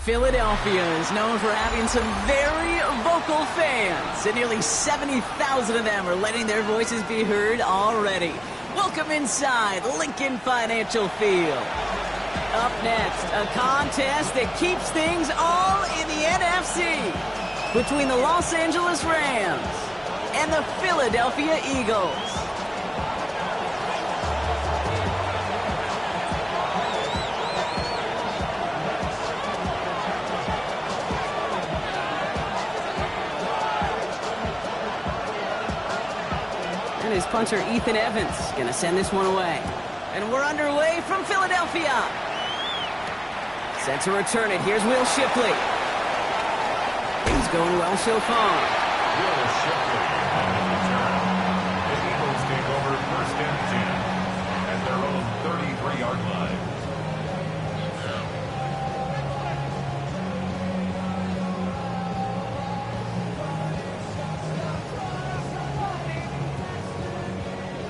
Philadelphia is known for having some very vocal fans, and nearly 70,000 of them are letting their voices be heard already. Welcome inside Lincoln Financial Field. Up next, a contest that keeps things all in the NFC between the Los Angeles Rams and the Philadelphia Eagles. And his punter, Ethan Evans, going to send this one away. And we're underway from Philadelphia. Set to return it. Here's Will Shipley. Things going well so far. Will Shipley on the return. The Eagles take over first and 10 at their own 33-yard line.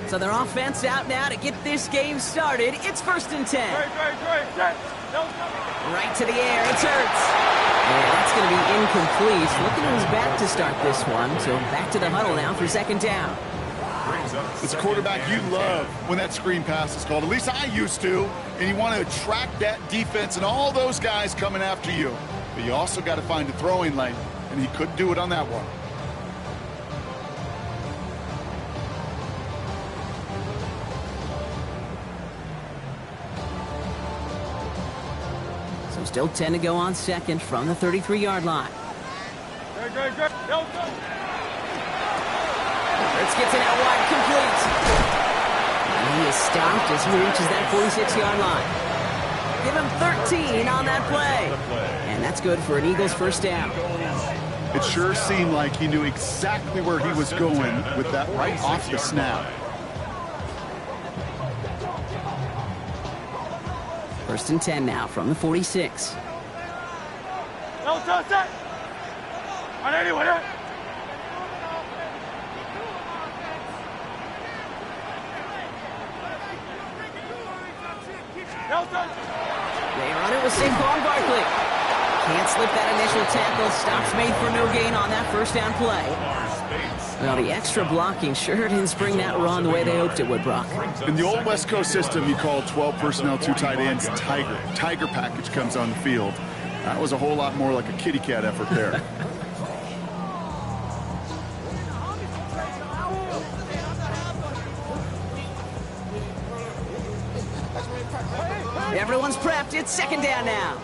So their offense out now to get this game started. It's first and 10. Right to the air. It's Hurts. And that's going to be incomplete. Looking at his back to start this one. So back to the huddle now for second down. It's a quarterback you love when that screen pass is called. At least I used to. And you want to attract that defense and all those guys coming after you. But you also got to find a throwing lane. And he couldn't do it on that one. Still 10 to go on second from the 33-yard line. Hurts gets it out wide, complete. And he is stopped as he reaches that 46-yard line. Give him 13 on that play. And that's good for an Eagles first down. It sure seemed like he knew exactly where he was going with that right off the snap. First and 10 now from the 46. They run it with Saquon Barkley. Can't slip that initial tackle. Stops made for no gain on that first down play. Well, the extra blocking sure didn't spring that run the way they hoped it would, Brock. In the old West Coast system, you call 12 personnel, 2 tight ends, Tiger. Tiger package comes on the field. That was a whole lot more like a kitty cat effort there. Everyone's prepped. It's second down now.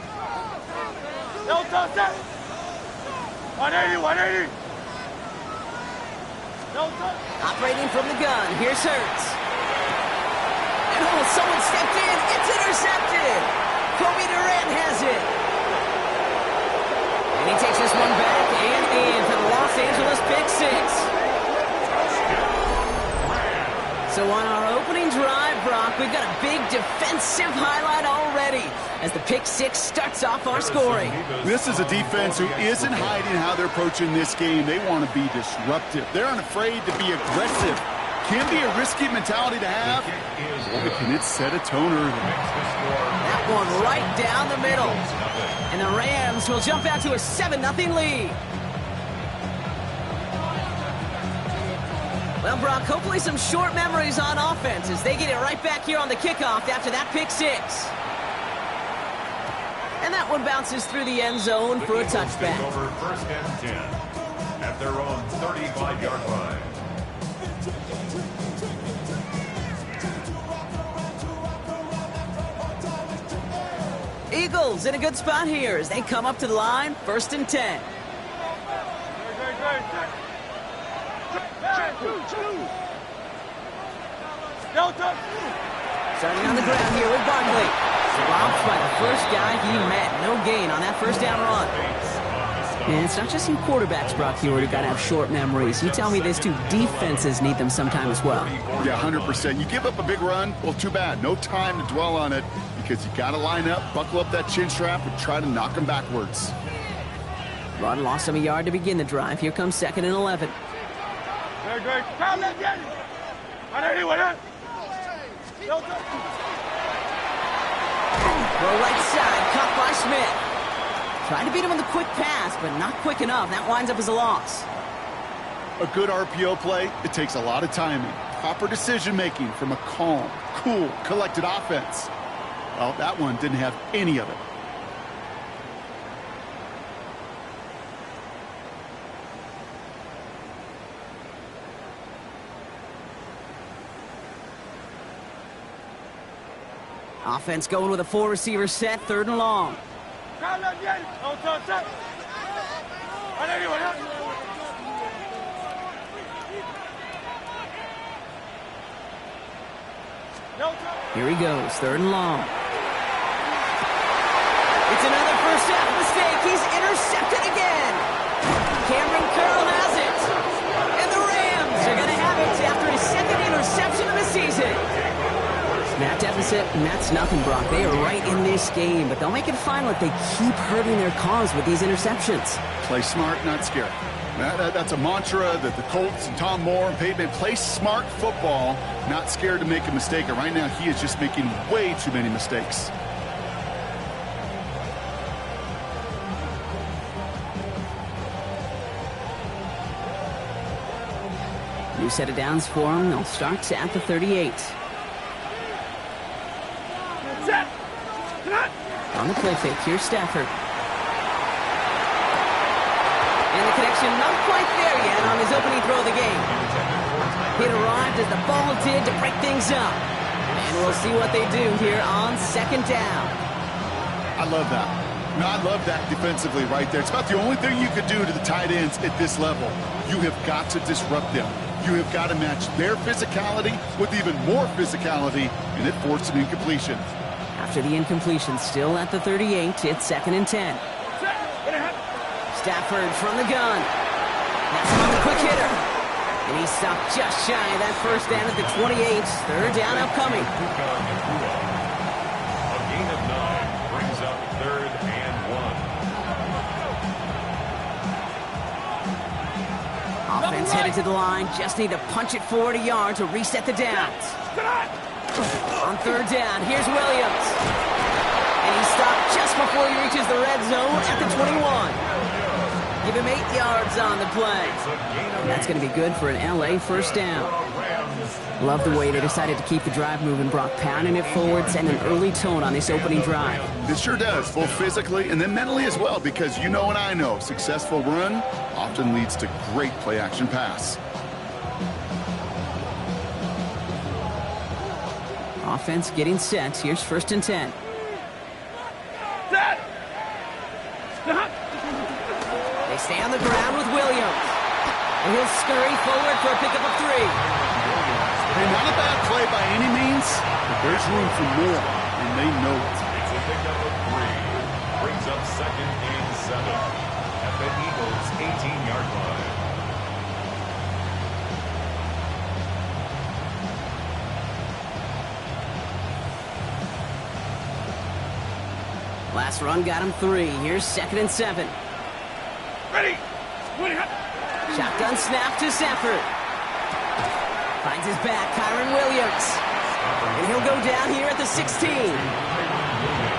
180. Operating from the gun, here's Hurts. And someone stepped in. It's intercepted. Kobe Durant has it. And he takes this one back and in for the Los Angeles pick six. So on our opening drive, Brock, we've got a big defensive highlight already as the pick six starts off our scoring. This is a defense who isn't hiding how they're approaching this game. They want to be disruptive. They're unafraid to be aggressive. Can be a risky mentality to have. Boy, can it set a tone early. That one right down the middle. And the Rams will jump out to a 7-0 lead. Well, Brock, hopefully some short memories on offense as they get it right back here on the kickoff after that pick six. And that one bounces through the end zone for a touchback. Over first and 10 at their own 35-yard line. Eagles in a good spot here as they come up to the line, first and 10. Starting on the ground here with Barkley. Dropped by the first guy he met. No gain on that first down run. And it's not just you quarterbacks, Brock, here who've got to have short memories. You tell me this too, defenses need them sometime as well. Yeah, 100%. You give up a big run, well, too bad. No time to dwell on it because you got to line up, buckle up that chin strap, and try to knock them backwards. Run lost him a yard to begin the drive. Here comes second and 11. Throw right side, caught by Smith. Tried to beat him with a quick pass, but not quick enough. That winds up as a loss. A good RPO play, it takes a lot of timing. Proper decision-making from a calm, cool, collected offense. Well, that one didn't have any of it. Offense going with a 4-receiver set, 3rd and long. Here he goes, 3rd and long. It's another first half mistake. He's intercepted again. Cameron Curl has it. And the Rams are going to have it after his 2nd interception of the season. That deficit, and that's nothing, Brock. They are right in this game, but they'll make it final if they keep hurting their cause with these interceptions. Play smart, not scared. That's a mantra that the Colts and Tom Moore and Peyton play smart football, not scared to make a mistake. And right now, he is just making way too many mistakes. New set of downs for him. They'll start at the 38. On the play fake, here's Stafford. And the connection not quite there yet on his opening throw of the game. It arrived as the ball did to break things up. And we'll see what they do here on 2nd down. I love that. No, I love that defensively right there. It's about the only thing you could do to the tight ends at this level. You have got to disrupt them. You have got to match their physicality with even more physicality, and it forced an incompletion. After the incompletion, still at the 38, it's 2nd and 10. Stafford from the gun. That's on the quick hitter. And he stopped just shy of that first down at the 28. 3rd down upcoming. A gain of 9 brings up 3rd and 1. Offense headed to the line. Just need to punch it forward a yard to reset the downs. On 3rd down, here's Williams. And he stopped just before he reaches the red zone at the 21. Give him 8 yards on the play. And that's going to be good for an LA first down. Love the way they decided to keep the drive moving, Brock, pounding it forward, sending an early tone on this opening drive. It sure does, both physically and then mentally as well, because you know and I know, successful run often leads to great play-action pass. Offense getting set. Here's 1st and 10. They stay on the ground with Williams. And he'll scurry forward for a pickup of 3. Hey, not a bad play by any means, but there's room for more, and they know it. It's a pickup of 3. Brings up 2nd and 7 at the Eagles' 18-yard line. Last run got him 3. Here's 2nd and 7. Ready. Shotgun snap to Stafford. Finds his back, Kyron Williams. And he'll go down here at the 16.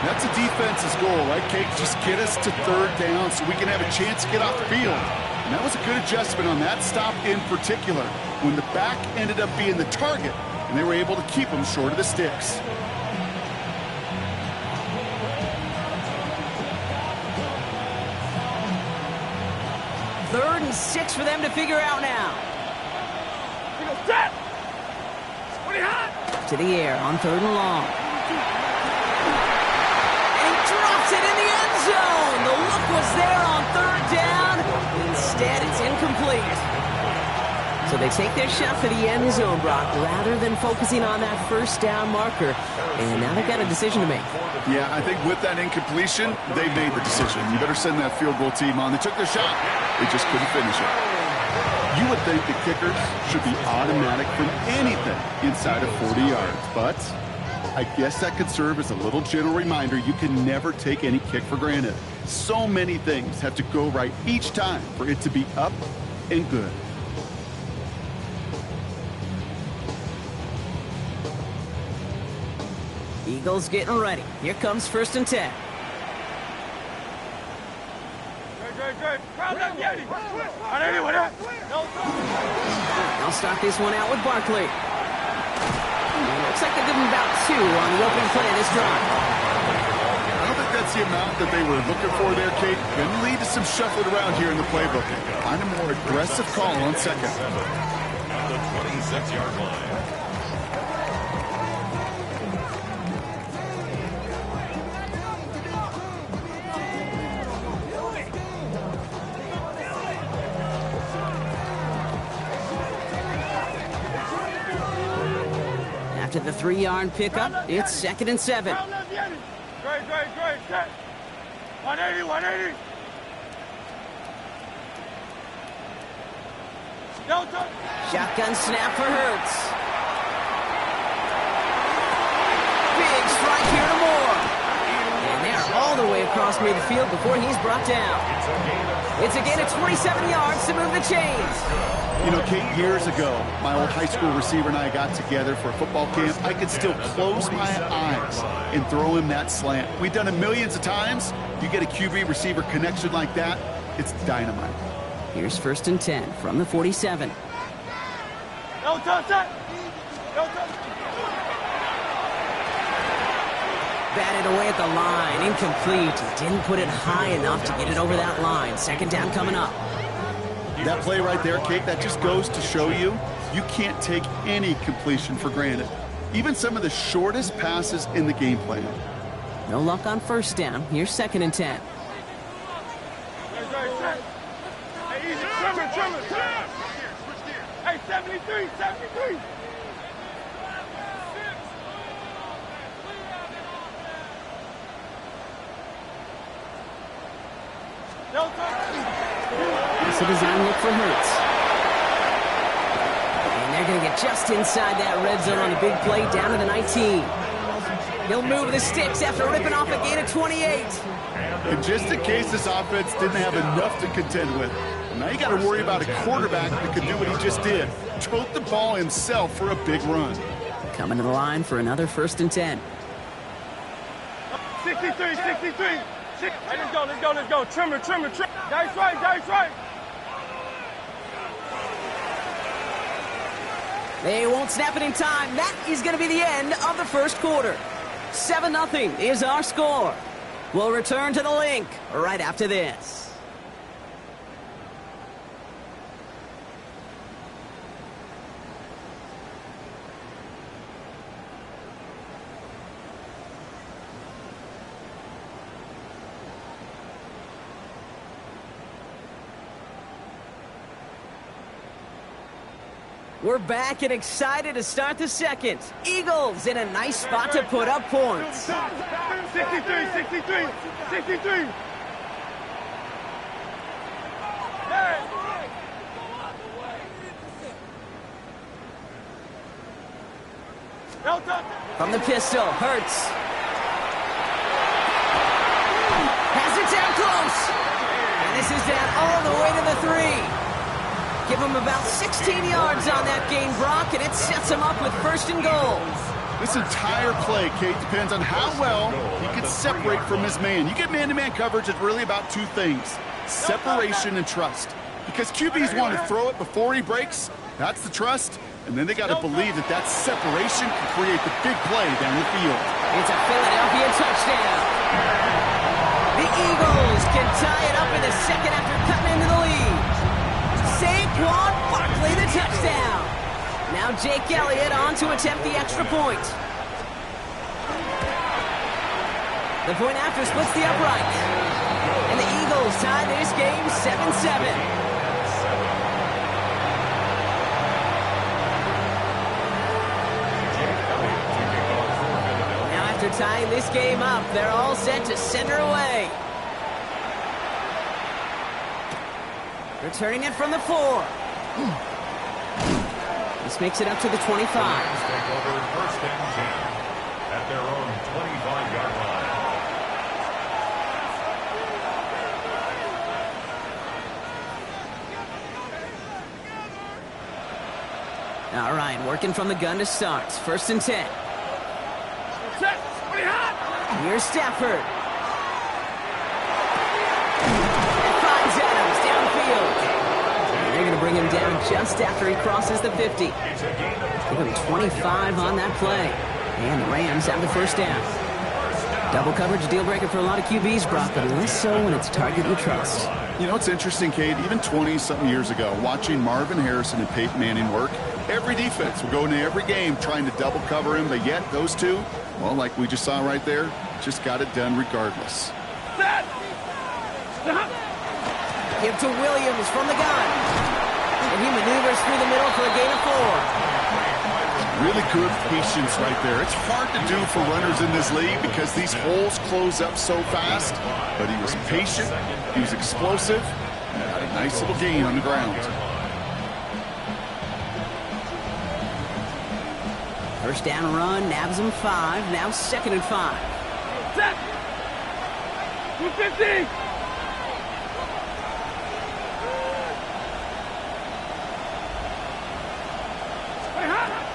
That's a defense's goal, right, Kate? Just get us to 3rd down so we can have a chance to get off the field. And that was a good adjustment on that stop in particular, when the back ended up being the target, and they were able to keep him short of the sticks. Third and 6 for them to figure out now. To the air on 3rd and long. And he drops it in the end zone. The look was there on 3rd down. Instead, it's incomplete. So they take their shot for the end zone, Brock, rather than focusing on that first down marker. And now they've got a decision to make. Yeah, I think with that incompletion, they made the decision. You better send that field goal team on. They took their shot. They just couldn't finish it. You would think the kickers should be automatic from anything inside of 40 yards, but I guess that could serve as a little gentle reminder you can never take any kick for granted. So many things have to go right each time for it to be up and good. Eagles getting ready. Here comes 1st and 10. They'll start this one out with Barkley. Looks like they give him about 2 on the opening play of this drive. I don't think that's the amount that they were looking for there, Kate. Going to lead to some shuffling around here in the playbook. Find a more aggressive call on second. At the 26-yard line. After the 3-yard pickup, it's 2nd and 7. Great. Set. 180. Shotgun snap for Hurts. Big strike here to Moore. And they're all the way across midfield before he's brought down. It's a gain of 27 yards to move the chains. You know, Kate, years ago, my old high school receiver and I got together for a football camp. I could still close my eyes and throw him that slant. We've done it millions of times. You get a QB receiver connection like that, it's dynamite. Here's 1st and 10 from the 47. Batted away at the line, incomplete. He didn't put it high enough to get it over that line. 2nd down coming up. That play right there, Kate, that just goes to show you can't take any completion for granted. Even some of the shortest passes in the game plan. No luck on 1st down. Here's 2nd and 10. Hey, easy. Trimmer. Hey, 73. It's a design look for Hurts. And they're going to get just inside that red zone on a big play down to the 19. He'll move the sticks after ripping off a gain of 28. And just in case this offense didn't have enough to contend with, now you got to worry about a quarterback that could do what he just did. Tote the ball himself for a big run. Coming to the line for another 1st and 10. 63. Hey, let's go. Trimmer. Dice right. They won't snap it in time. That is going to be the end of the 1st quarter. 7-0 is our score. We'll return to the link right after this. We're back and excited to start the 2nd. Eagles in a nice spot to put up points. 63. From the pistol, Hurts. Has it down close. And this is down all the way to the 3. Give him about 16 yards on that gain, Brock, and it sets him up with 1st and goal. This entire play, Kate, depends on how well he can separate from his man. You get man-to-man coverage, it's really about 2 things, separation and trust. Because QBs want to throw it before he breaks, that's the trust, and then they got to believe that that separation can create the big play down the field. It's a Philadelphia touchdown. The Eagles can tie it up in the 2nd after cutting into the lead. Saquon Barkley, the touchdown. Now Jake Elliott on to attempt the extra point. The point after splits the upright. And the Eagles tie this game 7-7. Now after tying this game up, they're all set to send her away. Returning it from the 4. This makes it up to the 25. Take over 1st and 10 at their own 25-yard line. All right, working from the gun to start. 1st and 10. Here's Stafford. Finds bring him down just after he crosses the 50. Give him 25 on that play. And the Rams have the first down. Double coverage deal breaker for a lot of QBs, Brock, but less so when it's a target you trust. You know, it's interesting, Cade, even 20-something years ago, watching Marvin Harrison and Peyton Manning work, every defense would go into every game trying to double cover him, but yet those two, well, like we just saw right there, just got it done regardless. Give to Williams from the gun. And he maneuvers through the middle for a gain of 4. Really good patience right there. It's hard to do for runners in this league because these holes close up so fast. But he was patient, he was explosive, and got a nice little gain on the ground. First down run, nabs him 5, now 2nd and 5. Set. 250.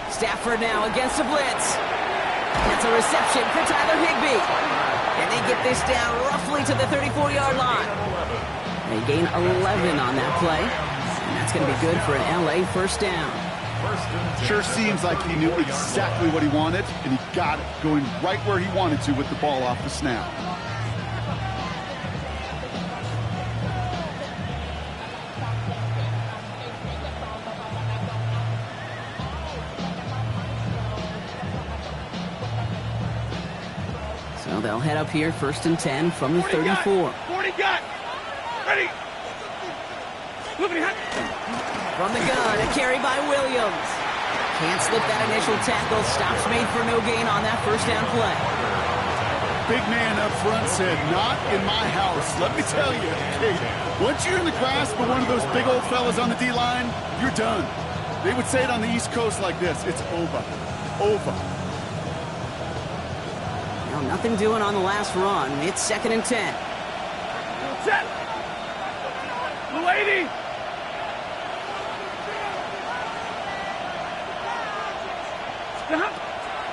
Stafford now against the blitz. That's a reception for Tyler Higbee. And they get this down roughly to the 34-yard line. They gain 11 on that play. And that's going to be good for an LA first down. Sure seems like he knew exactly what he wanted, and he got it, going right where he wanted to with the ball off the snap. So they'll head up here, 1st and 10 from the 34. 40 got. Ready. From the gun, a carry by Williams. Can't slip that initial tackle. Stops made for no gain on that first down play. Big man up front said, not in my house. Let me tell you, hey, once you're in the grasp of one of those big old fellas on the D-line, you're done. They would say it on the East Coast like this, it's over. Over. Now, nothing doing on the last run. It's 2nd and 10. Set. Blue 80.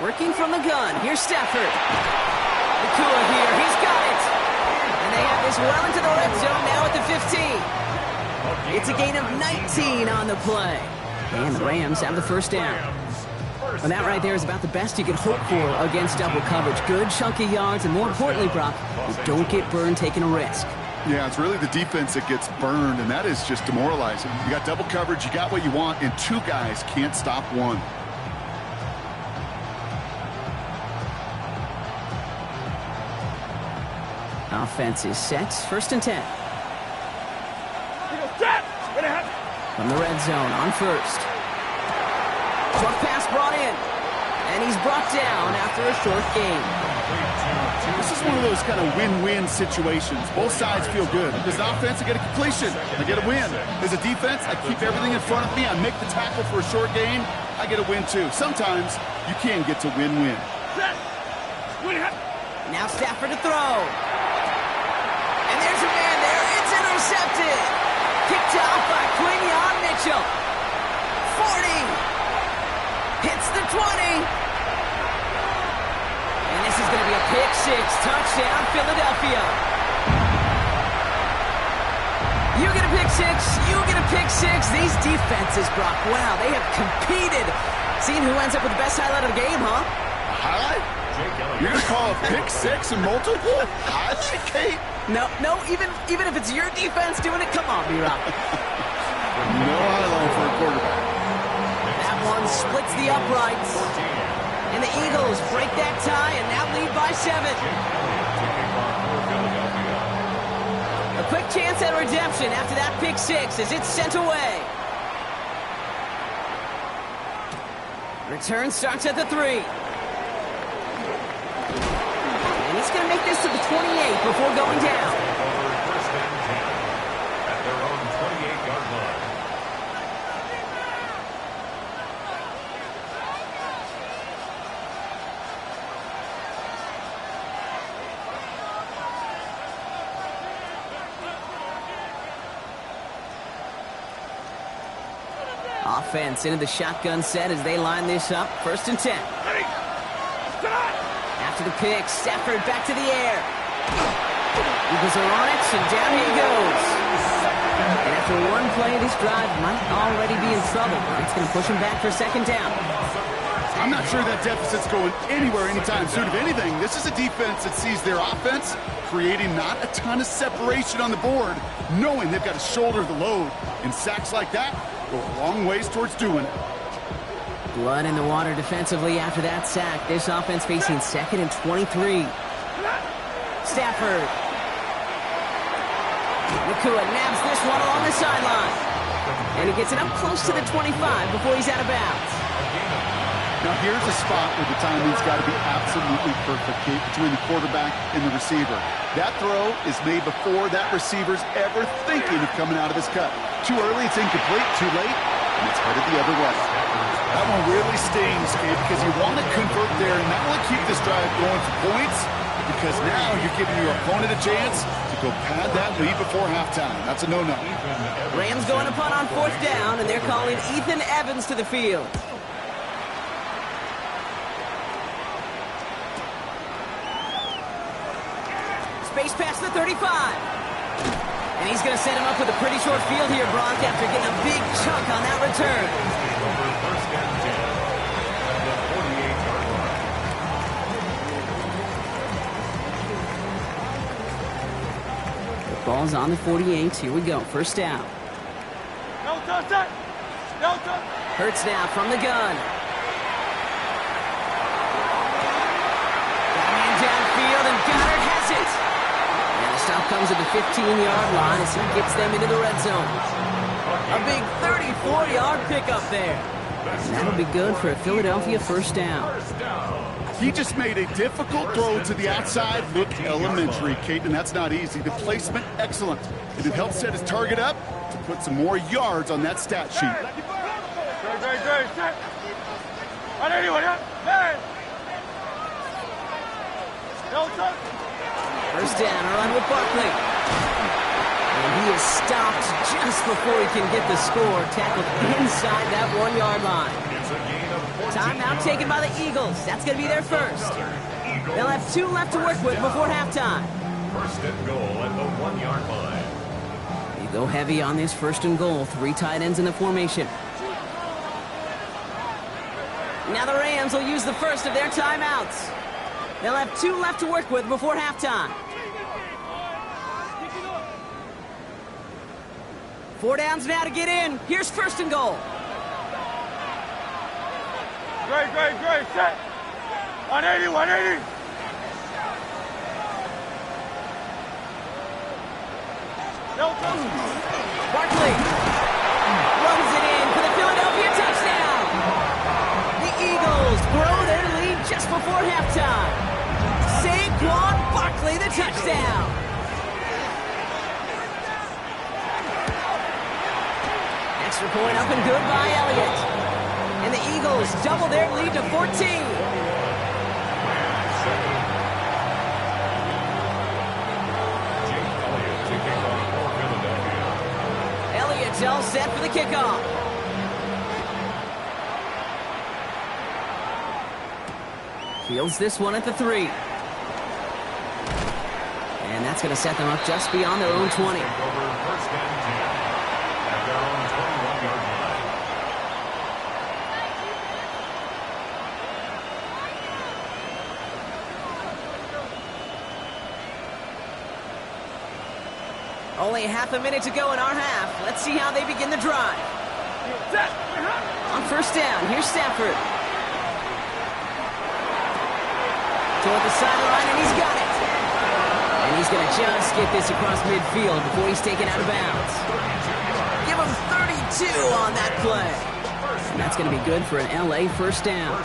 Working from the gun. Here's Stafford. Nakua here. He's got it. And they have this well into the red zone now at the 15. It's a gain of 19 on the play. And the Rams have the first down. And that right there is about the best you could hope for against double coverage. Good chunky yards, and more importantly, Brock, you don't get burned taking a risk. Yeah, it's really the defense that gets burned, and that is just demoralizing. You got double coverage, you got what you want, and two guys can't stop one. Offense is set. 1st and 10. From the red zone on 1st. Short pass brought in. And he's brought down after a short gain. This is one of those kind of win-win situations. Both sides feel good. As an offense, I get a completion. I get a win. As a defense, I keep everything in front of me. I make the tackle for a short gain. I get a win, too. Sometimes you can get to win-win. Now Stafford to throw. And there's a man there. It's intercepted. Kicked off by Quinyon Mitchell. 40. Hits the 20. And this is going to be a pick 6. Touchdown, Philadelphia. You get a pick 6. You get a pick 6. These defenses, Brock, wow, they have competed. Seeing who ends up with the best highlight of the game, huh? Highlight? You're going to call a pick 6 and multiple? Highlight, Kate? No, even if it's your defense doing it, come on, B-Rock. No highlight for a quarterback. That one splits the uprights. And the Eagles break that tie and now lead by 7. A quick chance at redemption after that pick 6 as it's sent away. Return starts at the 3. And he's going to make this to the 28 before going down. First and 10 at their own 28-yard line. Offense into the shotgun set as they line this up. 1st and 10. After the pick, Stafford back to the air. Eagles are on it, and down he goes. And after one play, this drive might already be in trouble. It's going to push him back for second down. I'm not sure that deficit's going anywhere anytime soon. If anything, this is a defense that sees their offense creating not a ton of separation on the board, knowing they've got to shoulder the load. And sacks like that go a long ways towards doing it. Blood in the water defensively after that sack. This offense facing 2nd and 23. Stafford. Nakua nabs this one along the sideline. And he gets it up close to the 25 before he's out of bounds. Now here's a spot where the timing's got to be absolutely perfect, Kate, between the quarterback and the receiver. That throw is made before that receiver's ever thinking of coming out of his cut. Too early, it's incomplete. Too late, and it's headed the other way. That one really stings, Kate, because you want to convert there and not only keep this drive going for points, because now you're giving your opponent a chance to go pad that lead before halftime. That's a no-no. Rams going to punt on 4th down, and they're calling Ethan Evans to the field. Space past the 35. And he's going to set him up with a pretty short field here, Brock, after getting a big chunk on that return. First and 10 at the 48-yard line. The ball's on the 48. Here we go. First down. No touch. No touch. Hurts now from the gun. Got a man downfield, and Goddard has it. And the stop comes at the 15-yard line as he gets them into the red zone. A big 34-yard pickup there. And that'll be good for a Philadelphia first down. He just made a difficult throw to the outside. Looked elementary, Kate, and that's not easy. The placement, excellent. And it helped set his target up to put some more yards on that stat sheet. Great. Set. On anyone, hey. No touch. First down, run with Barkley. And he is stopped just before he can get the score. Tackled inside that 1-yard line. Timeout taken by the Eagles. That's going to be their first. They'll have 2 left to work with before halftime. First and goal at the 1-yard line. You go heavy on this first and goal. 3 tight ends in the formation. Now the Rams will use the first of their timeouts. They'll have 2 left to work with before halftime. 4 downs now to get in. Here's first and goal. Great. Set. 180. No touch. Barkley runs it in for the Philadelphia touchdown. The Eagles grow their lead just before halftime. Saquon Barkley, the touchdown. Extra point up and good by Elliott. And the Eagles double their lead to 14. Elliott's all set for the kickoff. Fields this one at the 3. And that's going to set them up just beyond their own 20. First and 10 at their own 21-yard line. Only half a minute to go in our half. Let's see how they begin the drive. On first down, here's Stafford. Toward the sideline, and he's got it. And he's going to just get this across midfield before he's taken out of bounds. Give him 32 on that play. And that's going to be good for an LA first down.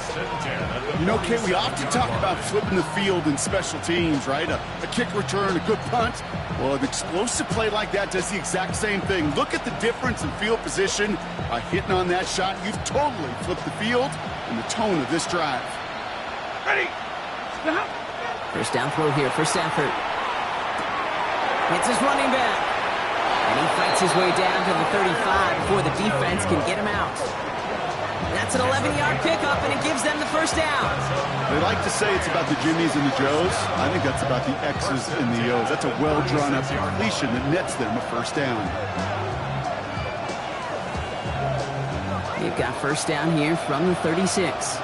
You know, Kate, we often talk about flipping the field in special teams, right? A kick return, a good punt. Well, an explosive play like that does the exact same thing. Look at the difference in field position by hitting on that shot. You've totally flipped the field and the tone of this drive. Ready. First down throw here for Stafford. It's his running back. And he fights his way down to the 35 before the defense can get him out. That's an 11-yard pickup, and it gives them the first down. They like to say it's about the Jimmies and the Joes. I think that's about the X's and the O's. That's a well-drawn-up completion that nets them a first down. They've got first down here from the 36.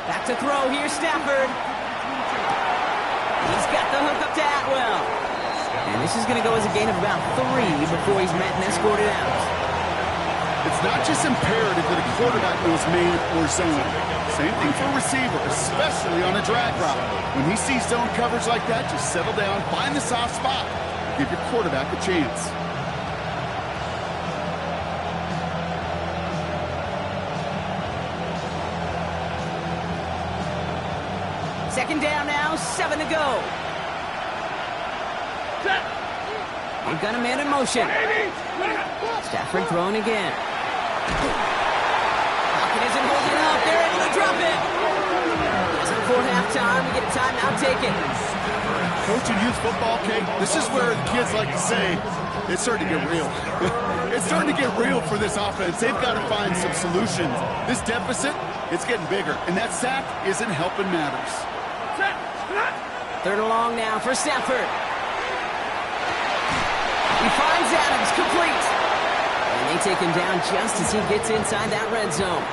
Back to throw here, Stafford. He's got the hook up to Atwell. And this is going to go as a gain of about 3 before he's met and escorted out. It's not just imperative that a quarterback knows man or zone. Same thing for a receiver, especially on a drag route. When he sees zone coverage like that, just settle down, find the soft spot. Give your quarterback a chance. Second down now, 7 to go. They've got a man in motion. Stafford throwing again. Falcon isn't holding up. They're able to drop it. Just before halftime, we get a timeout taken. Coaching youth football, Kate, this is where the kids like to say, it's starting to get real. It's starting to get real for this offense. They've got to find some solutions. This deficit, it's getting bigger, and that sack isn't helping matters. Third and long now for Stafford. He finds Adams, complete. And they take him down just as he gets inside that red zone.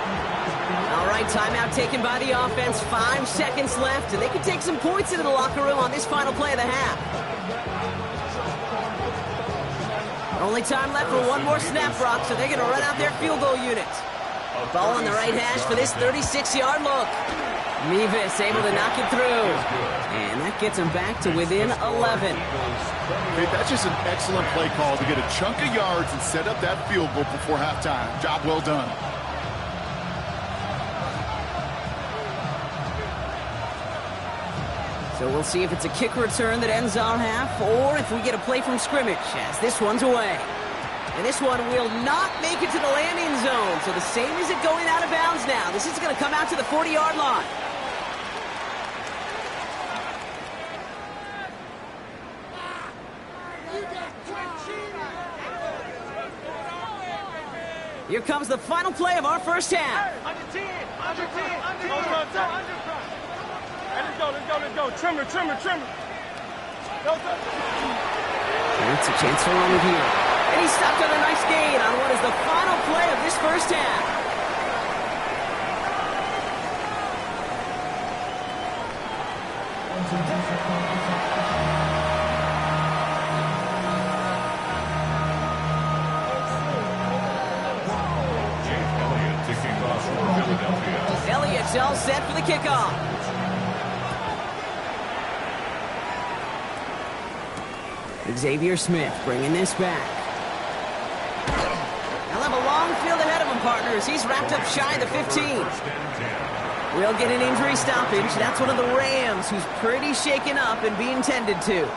All right, timeout taken by the offense. 5 seconds left, and they can take some points into the locker room on this final play of the half. Only time left for one more snap, Brock, so they're going to run out their field goal unit. Ball on the right hash for this 36-yard look. Mevis able to knock it through. And that gets him back to within 11. Hey, that's just an excellent play call to get a chunk of yards and set up that field goal before halftime. Job well done. So we'll see if it's a kick return that ends our half or if we get a play from scrimmage as this one's away. And this one will not make it to the landing zone. So the same as it going out of bounds now. This is going to come out to the 40-yard line. Here comes the final play of our first half. Under 10. Let's go. Trimmer. It's a chance to run it here. And he stopped on a nice gain on what is the final play of this first half. Elliott's all set for the kickoff. Xavier Smith bringing this back. They'll have a long field ahead of him, partners. He's wrapped up shy of the 15. We'll get an injury stoppage. That's one of the Rams who's pretty shaken up and being tended to.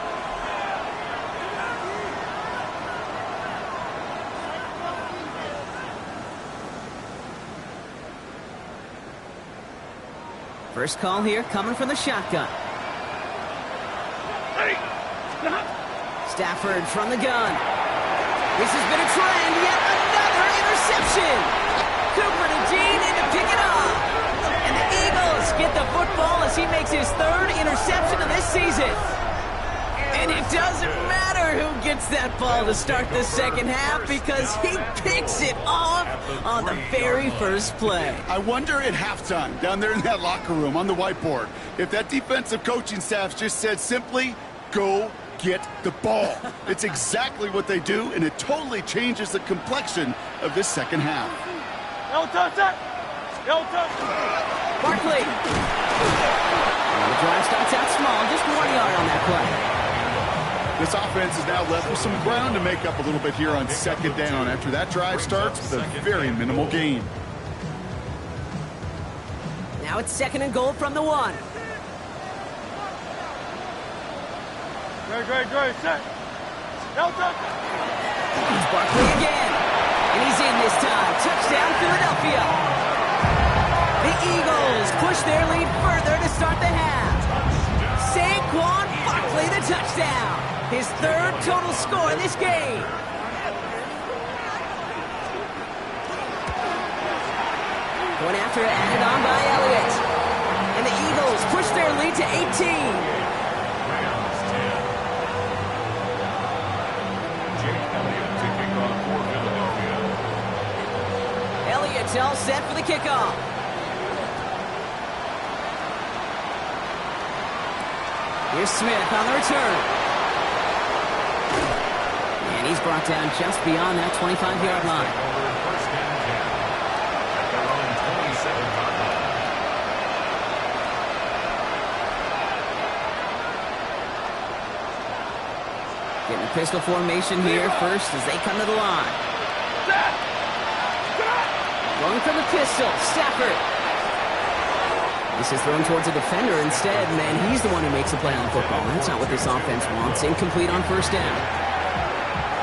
First call here coming from the shotgun. Stafford from the gun. This has been a trend. Yet another interception. Cooper to Dean in to pick it up. And the Eagles get the football as he makes his 3rd interception of this season. And it doesn't matter who gets that ball to start the second half because he picks it off on the very first play. I wonder at halftime, down there in that locker room on the whiteboard, if that defensive coaching staff just said simply, go get the ball. It's exactly what they do, and it totally changes the complexion of this second half. Barkley. And the drive starts out small, just 1 yard on that play. This offense is now left with some ground to make up a little bit here on second down after that drive starts with a very minimal gain. Now it's 2nd and goal from the 1. Great. Set. It's Barkley again. And he's in this time. Touchdown, Philadelphia. The Eagles push their lead further to start the half. Saquon Barkley, the touchdown. His 3rd total score in this game. kickoff. Here's Smith on the return. And he's brought down just beyond that 25-yard line. First and 10 at their own 27-yard line. Getting a pistol formation here first as they come to the line. Going for the pistol, Stafford. This is thrown towards a defender instead, man. He's the one who makes a play on football. That's not what this offense wants. Incomplete on first down.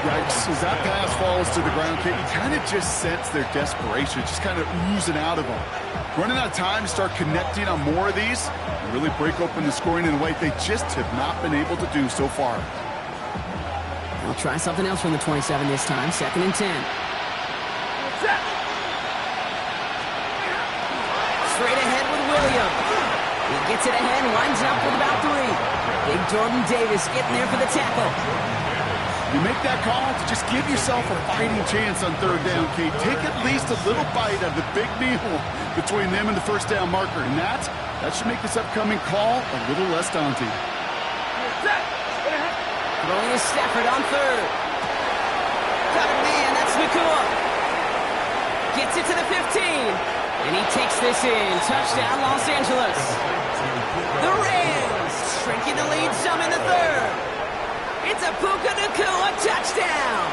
Yikes, as that pass falls to the ground, Kate, you kind of just sense their desperation, just kind of oozing out of them. Running out of time to start connecting on more of these and really break open the scoring in a way they just have not been able to do so far. They'll try something else from the 27 this time. 2nd and 10. Straight ahead with Williams. He gets it ahead and lines up with about 3. Big Jordan Davis getting there for the tackle. You make that call to just give yourself a fighting chance on 3rd down, Kate. Take at least a little bite of the big meal between them and the first down marker. And that should make this upcoming call a little less daunting. Throwing to Stafford on 3rd. Got a man, that's Nakua. Gets it to the 15. And he takes this in. Touchdown, Los Angeles. The Rams shrinking the lead some in the 3rd. It's a Puka Nakua touchdown.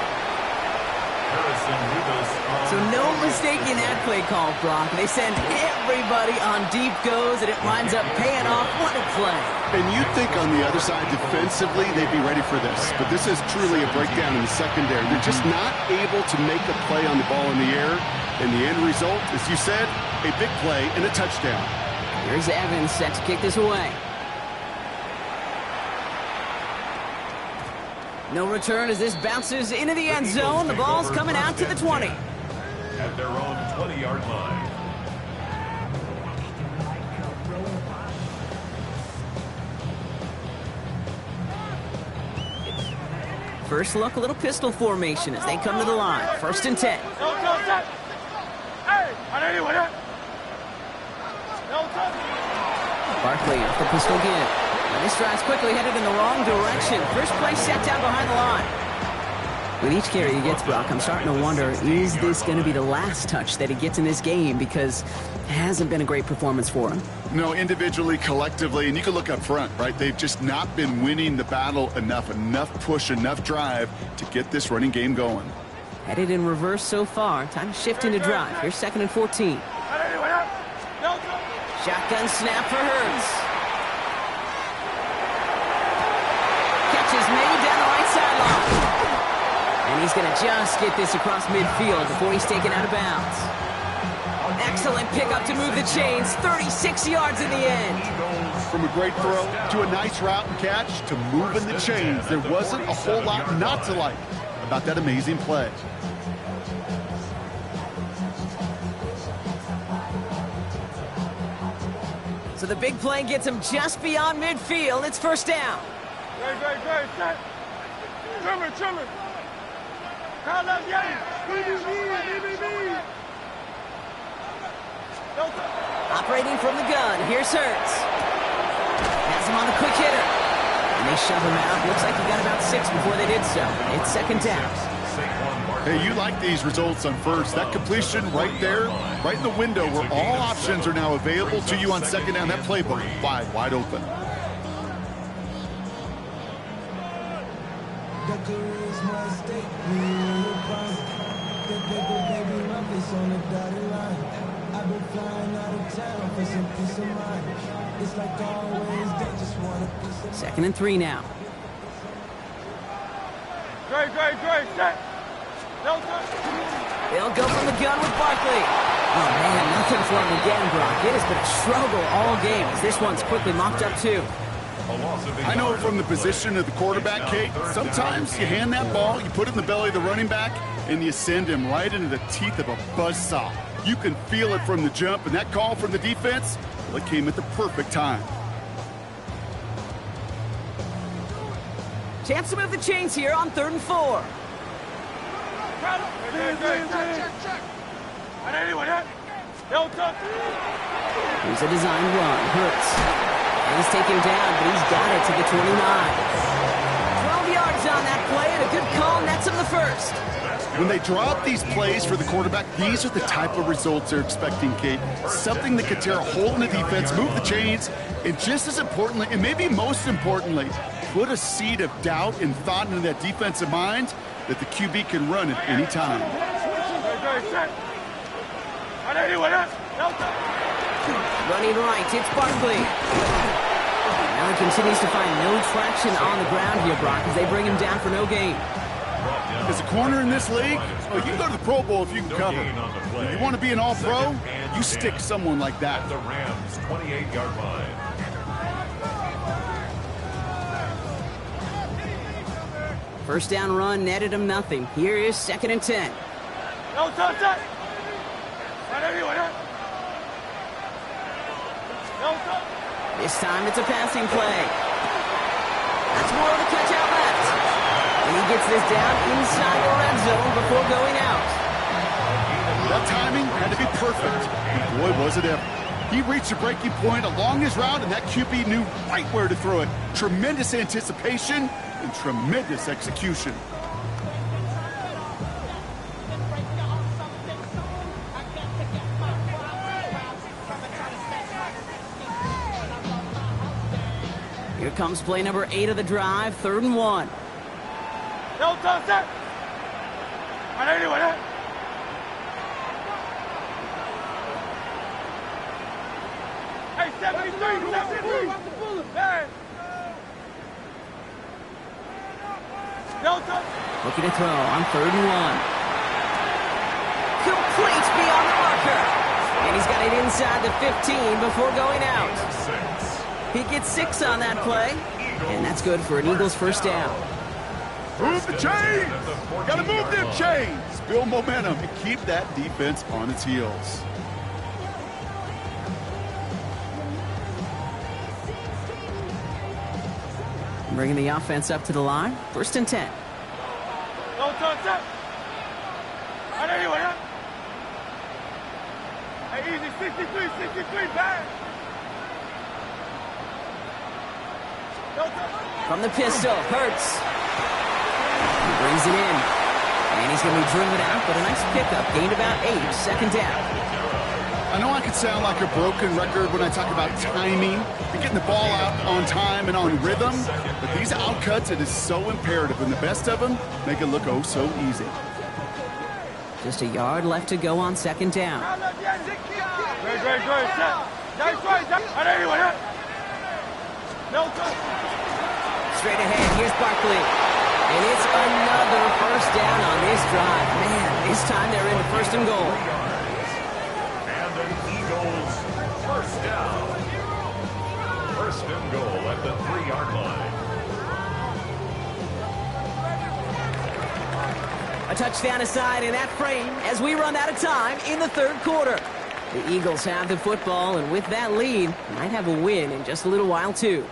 So no mistaking that play call, Brock. They send everybody on deep goes, and it winds up paying off. What a play. And you'd think on the other side, defensively, they'd be ready for this. But this is truly a breakdown in the secondary. They're just not able to make a play on the ball in the air. And the end result, as you said, a big play and a touchdown. Here's Evans set to kick this away. No return as this bounces into the end zone. The ball's coming out to the 20. At their own 20-yard line. First look, a little pistol formation as they come to the line. 1st and 10. Barkley off the pistol again. And this drive's quickly headed in the wrong direction. First play set down behind the line. With each carry he gets, Brock, I'm starting to wonder, is this going to be the last touch that he gets in this game? Because it hasn't been a great performance for him. No, individually, collectively, and you can look up front, right? They've just not been winning the battle enough push, enough drive to get this running game going. Headed in reverse so far. Time to shift into drive. Here's 2nd and 14. Shotgun snap for Hurts. Catch is made down the right sideline. And he's going to just get this across midfield before he's taken out of bounds. Excellent pickup to move the chains. 36 yards in the end. From a great throw to a nice route and catch to moving the chains, there wasn't a whole lot not to like about that amazing play. So the big play gets him just beyond midfield. It's 1st down. Great. Set. Trimmer. Operating from the gun. Here's Hurts. Has him on the quick hitter. And they shove him out. Looks like he got about 6 before they did so. It's 2nd down. Hey, you like these results on first. That completion right there, right in the window where all options are now available to you on 2nd down. That playbook wide open. Second and 3 now. Great. Set. They'll go from the gun with Barkley. Oh, man, nothing for him again, Brock. It has been a struggle all game as this one's quickly mopped up, too. I know from the position of the quarterback, Kate, sometimes you hand that ball, you put it in the belly of the running back, and you send him right into the teeth of a buzzsaw. You can feel it from the jump, and that call from the defense, well, it came at the perfect time. Chance to move the chains here on 3rd and 4. Here's a design run. Hurts. And he's taken down, but he's got it to the 29. 12 yards on that play, and a good call nets him the first. When they drop these plays for the quarterback, these are the type of results they're expecting, Kate. Something that could tear a hole in the defense, move the chains, and just as importantly, and maybe most importantly, put a seed of doubt and thought into that defensive mind that the QB can run at any time. Running right, it's Barkley. Now he continues to find no traction on the ground here, Brock, as they bring him down for no gain. As a corner in this league, you can go to the Pro Bowl if you can cover. If you want to be an All-Pro, you stick someone like that. The Rams' 28-yard line. First down run netted him nothing. Here is 2nd and 10. This time it's a passing play. That's more of a catch out left. And he gets this down inside the red zone before going out. That timing had to be perfect. And boy, was it ever. He reached a breaking point along his route, and that QB knew right where to throw it. Tremendous anticipation and tremendous execution. Here comes play number 8 of the drive, 3rd and 1. Hey, 73, 73. Looking to throw on 3rd and 1. Complete beyond the marker. And he's got it inside the 15 before going out. He gets 6 on that play. And that's good for an Eagles first down. Move the chains! Gotta move them chains! Build momentum and keep that defense on its heels. Bringing the offense up to the line. 1st and 10. Hey, easy, 63, bang. From the pistol, Hurts. He brings it in. And he's going to be driven out, but a nice pickup. Gained about 8, 2nd down. I know I could sound like a broken record when I talk about timing and getting the ball out on time and on rhythm, but these outcuts, it is so imperative, and the best of them make it look oh so easy. Just a yard left to go on 2nd down. Straight ahead, here's Barkley. And it's another first down on this drive. Man, this time they're in 1st and goal. And the Eagles first down. 1st and goal at the 3-yard line. A touchdown aside in that frame as we run out of time in the 3rd quarter. The Eagles have the football, and with that lead, might have a win in just a little while, too.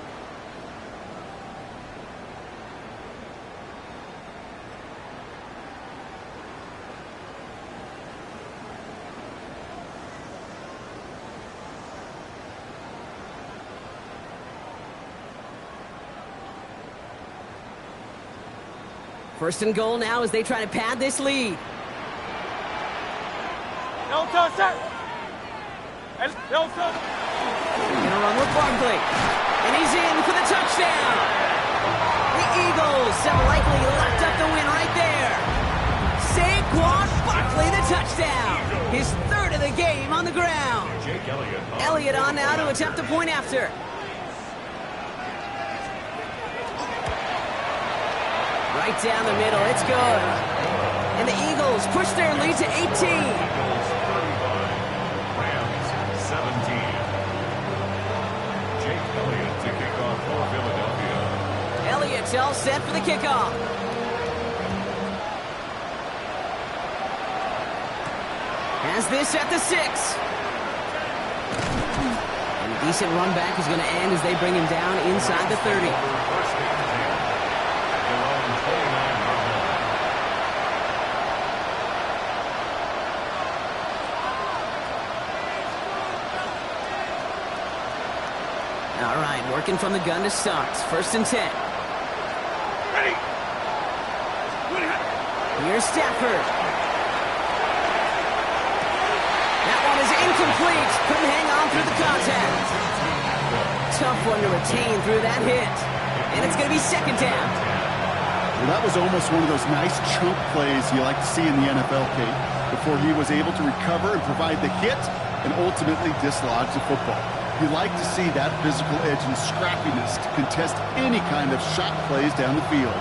First and goal now as they try to pad this lead. Hey, Gonna run with Barkley. And he's in for the touchdown. The Eagles have likely locked up the win right there. Saquon Barkley, the touchdown. His 3rd of the game on the ground. Elliott on now to attempt a point after. Right down the middle, it's good. And the Eagles push their lead to 18. Elliott's all set for the kickoff. Has this at the 6. And a decent run back is going to end as they bring him down inside the 30. All right, working from the gun to start. 1st and 10. Ready. Here's Stafford. That one is incomplete. Couldn't hang on through the contact. Tough one to retain through that hit. And it's going to be 2nd down. Well, that was almost one of those nice chunk plays you like to see in the NFL, Kate, before he was able to recover and provide the hit and ultimately dislodge the football. You like to see that physical edge and scrappiness to contest any kind of shot plays down the field.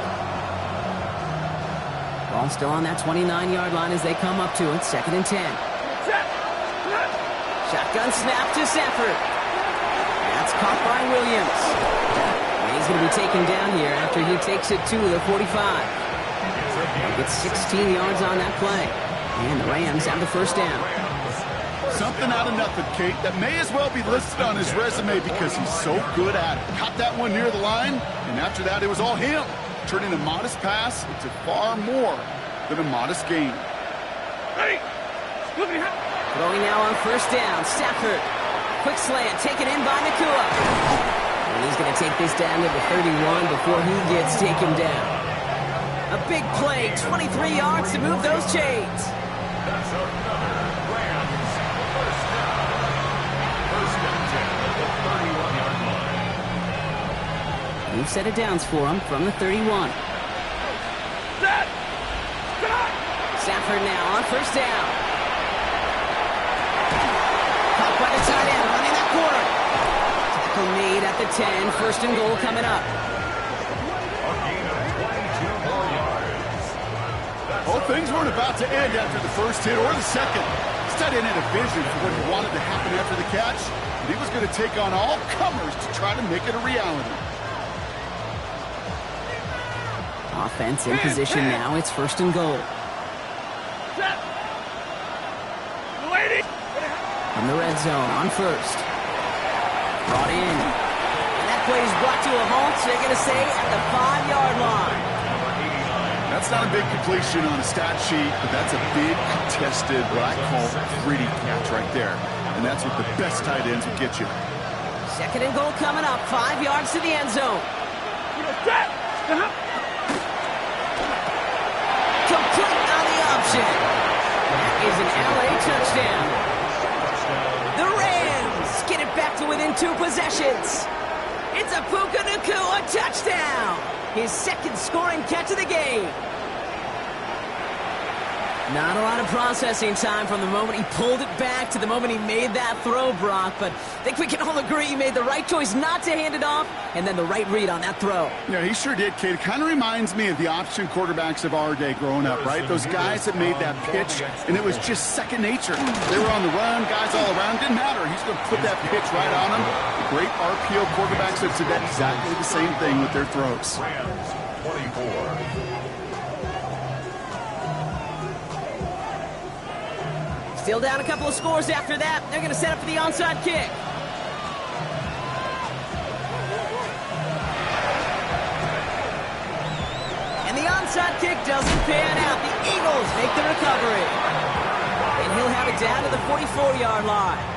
Ball still on that 29-yard line as they come up to it. 2nd and 10. Shotgun snap to Stafford. That's caught by Williams. And he's going to be taken down here after he takes it to the 45. Gets 16 yards on that play. And the Rams have the 1st down. Something out of nothing, Kate, that may as well be listed on his resume because he's so good at it. Caught that one near the line, and after that, it was all him. Turning a modest pass into far more than a modest gain. Ready. Throwing now on 1st down. Stafford. Quick slant taken in by Nakua. And he's going to take this down to the 31 before he gets taken down. A big play, 23 yards to move those chains. That's another Rams 1st down. 1st and 10 at the 31-yard line. New set of downs for him from the 31. Set. Stop. Stafford now on 1st down. Caught by the tight end, running that corner. Tackle made at the 10. 1st and goal coming up. A gain of 22 more yards. Oh, things weren't about to end after the 1st hit or the 2nd. This tight end had a vision for what he wanted to happen after the catch, and he was going to take on all comers to try to make it a reality. Offense in position now. It's 1st and goal. Set. Lady. From the red zone on 1st. Brought in. And that play is brought to a halt, so they're going to say at the 5-yard line. That's not a big completion on a stat sheet, but that's a big contested, what I call gritty catch right there. And that's what the best tight ends will get you. 2nd and goal coming up. 5 yards to the end zone. Set. Complete on the option. That is an LA touchdown. The Rams get it back to within 2 possessions. It's a Puka Nakua touchdown. His 2nd scoring catch of the game. Not a lot of processing time from the moment he pulled it back to the moment he made that throw, Brock. But I think we can all agree he made the right choice not to hand it off, and then the right read on that throw. Yeah, he sure did, Kate. It kind of reminds me of the option quarterbacks of our day growing up, right? Those guys that made that pitch, and it was just second nature. They were on the run, guys all around. Didn't matter. He's going to put that pitch right on them. The great RPO quarterbacks have said that exactly the same thing with their throws. Rams 24. Still down a couple of scores after that. They're going to set up for the onside kick. And the onside kick doesn't pan out. The Eagles make the recovery. And he'll have it down to the 44-yard line.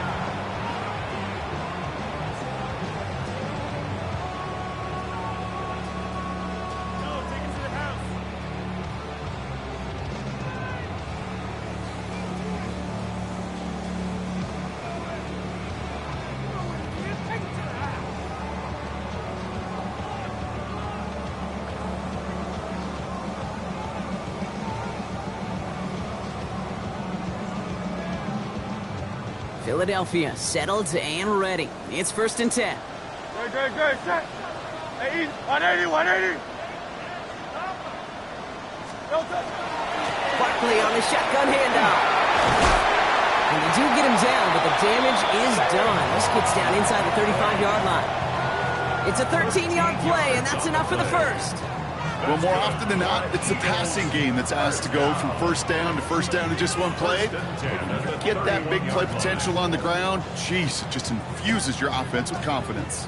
Philadelphia settled and ready. It's 1st and 10. Good. Set. Hey, 180. Barkley on the shotgun handoff. And they do get him down, but the damage is done. This gets down inside the 35-yard line. It's a 13-yard play, and that's enough for the 1st. Well, more often than not, it's the passing game that's asked to go from 1st down to 1st down in just one play. Get that big play potential on the ground, geez, it just infuses your offense with confidence.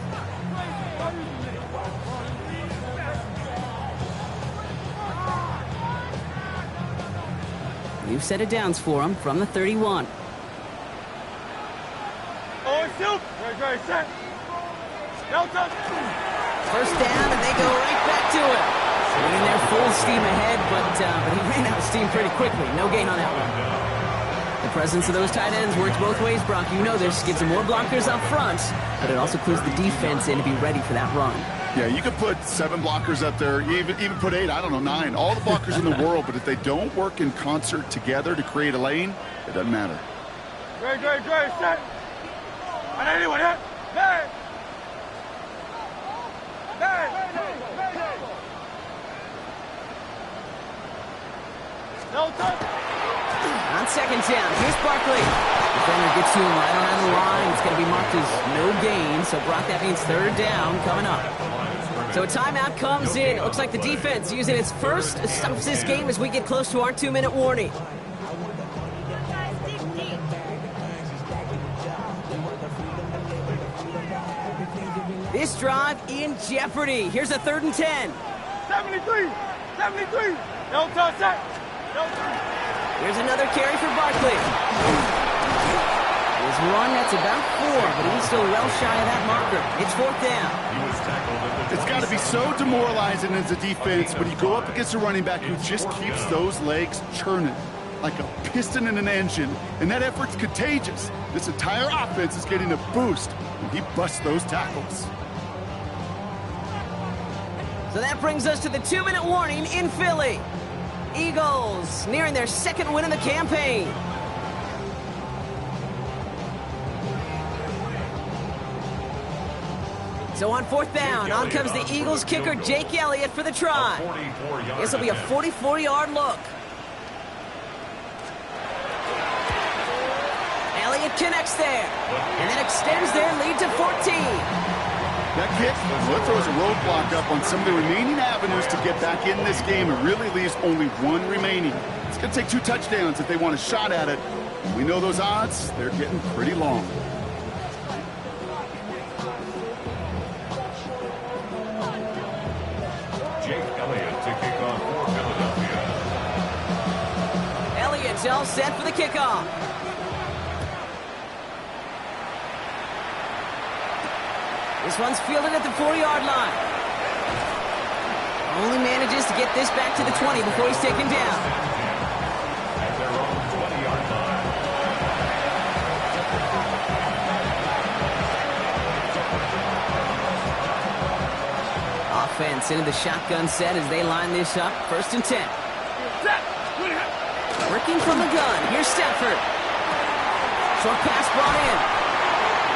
New set of downs for him from the 31. Oh, soup. Good. Set. No touch. First down, and they go right back to it. Swinging their full steam ahead, but he ran out of steam pretty quickly. No gain on that one. The presence of those tight ends works both ways, Brock. You know this. Gives them more blockers up front, but it also clues the defense in to be ready for that run. Yeah, you could put 7 blockers up there, even put 8, I don't know, 9. All the blockers in the world, but if they don't work in concert together to create a lane, it doesn't matter. Great, set. I need anyone hit. Hey! No touch. On second down, here's Barkley. Defender gets to him right around the line. It's going to be marked as no gain, so Brock, that means third down coming up. So a timeout comes in. It looks like the defense using its first stops this game as we get close to our 2-minute warning. This drive in jeopardy. Here's a 3rd and 10. 73. No touch, set. No touch. Here's another carry for Barkley. His run, that's about 4, but he's still well shy of that marker. It's 4th down. It's got to be so demoralizing as a defense when you go up against a running back who just keeps those legs churning like a piston in an engine, and that effort's contagious. This entire offense is getting a boost when he busts those tackles. So that brings us to the 2-minute warning in Philly. Eagles nearing their 2nd win of the campaign. So on 4th down, on comes the Eagles kicker, Jake Elliott, for the try. This will be a 44-yard look. Elliott connects there, and then extends their lead to 14. That kick, well, it throws a roadblock up on some of the remaining avenues to get back in this game. It really leaves only 1 remaining. It's going to take 2 touchdowns if they want a shot at it. We know those odds, they're getting pretty long. Jake Elliott to kick off for Philadelphia. Elliott's all set for the kickoff. This one's fielded at the 4-yard line. Only manages to get this back to the 20 before he's taken down. At their own 20-yard line. Offense into the shotgun set as they line this up. 1st and 10. Working from the gun. Here's Stafford. Short pass brought in.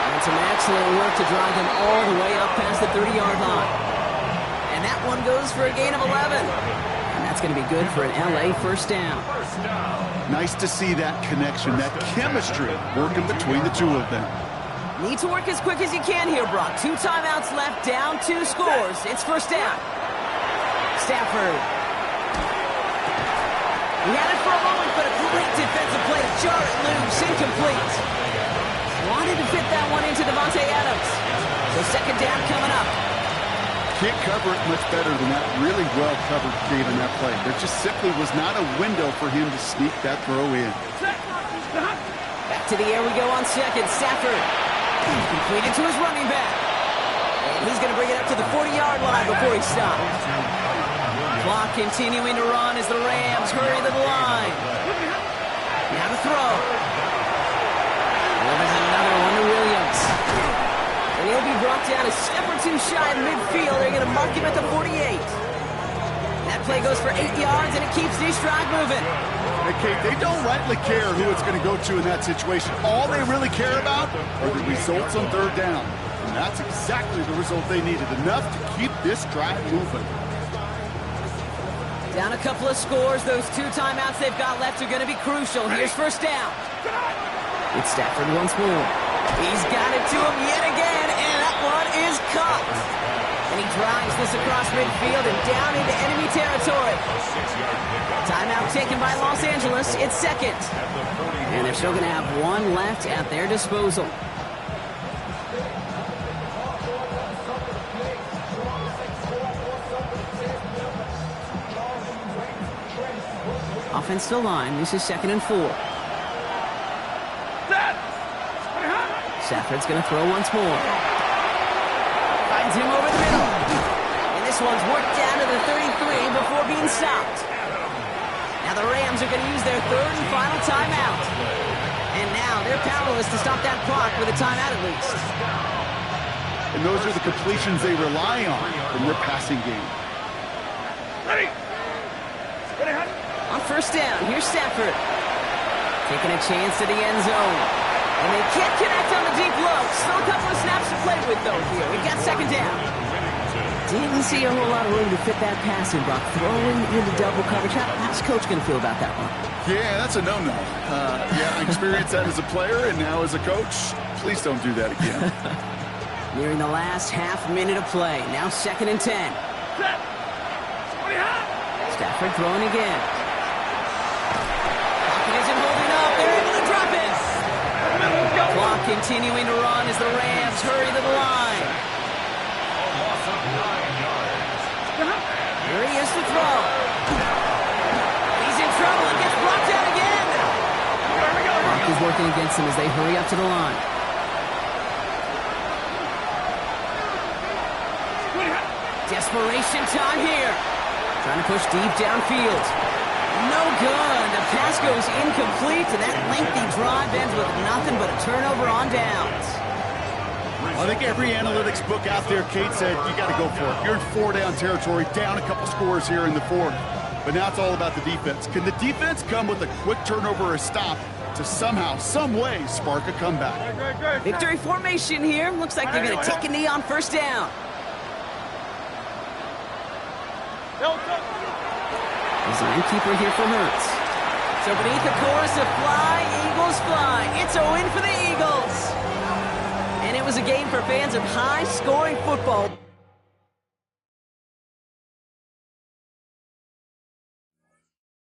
And some excellent work to drive them all the way up past the 30-yard line. And that one goes for a gain of 11. And that's going to be good for an LA first down. Nice to see that connection, that chemistry working between the two of them. Need to work as quick as you can here, Brock. 2 timeouts left, down 2 scores. It's first down. Stafford. He had it for a moment, but a great defensive play to jar it loose, incomplete. Wanted to fit that one into Devontae Adams. So 2nd down coming up. Can't cover it much better than that really well-covered gave in that play. There just simply was not a window for him to sneak that throw in. Back to the air we go on 2nd. Stafford. Completed to his running back. And he's going to bring it up to the 40-yard line before he stops. Clock continuing to run as the Rams hurry to the line. Now to throw. Delivers another one to Williams. And he'll be brought down a step or 2 shy of midfield. They're going to mark him at the 48. That play goes for 8 yards, and it keeps this drive moving. Hey, Kate, they don't rightly care who it's going to go to in that situation. All they really care about are the results on 3rd down. And that's exactly the result they needed. Enough to keep this drive moving. Down a couple of scores. Those 2 timeouts they've got left are going to be crucial. Here's first down. It's Stafford once more. He's got it to him yet again, and that one is caught. And he drives this across midfield and down into enemy territory. Timeout taken by Los Angeles. It's 2nd. And they're still going to have 1 left at their disposal. Offensive line. This is 2nd and 4. Stafford's going to throw once more. this one's worked down to the 33 before being stopped. Now the Rams are going to use their third and final timeout. And now they're powerless to stop that clock with a timeout at least. And those are the completions they rely on from their passing game. Ready. On first down, here's Stafford. Taking a chance to the end zone. And they can't connect on the deep low. Still a couple of snaps to play with, though, here. We got second down. Didn't see a whole lot of room to fit that pass in, Brock. Throwing into double coverage. How's Coach going to feel about that one? Yeah, that's a no-no. I experienced that as a player and now as a coach. Please don't do that again. Nearing the last half minute of play. Now 2nd and 10. Stafford throwing again. Pocket isn't holding up. They're able to drop it. Clock continuing to run as the Rams hurry to the line. Here he is to throw. He's in trouble and gets brought down again. Clock is working against him as they hurry up to the line. Desperation time here. Trying to push deep downfield. No good. The pass goes incomplete, and that lengthy drive ends with nothing but a turnover on downs. I think every analytics book out there, Kate said, you got to go for it. You're in 4-down territory, down a couple scores here in the fourth. But now it's all about the defense. Can the defense come with a quick turnover or a stop to somehow, some way, spark a comeback? Victory formation here. Looks like they're going to take a knee on first down. There's an innkeeper here for Hurts. So beneath the chorus of Fly, Eagles Fly, it's a win for the Eagles. And it was a game for fans of high-scoring football.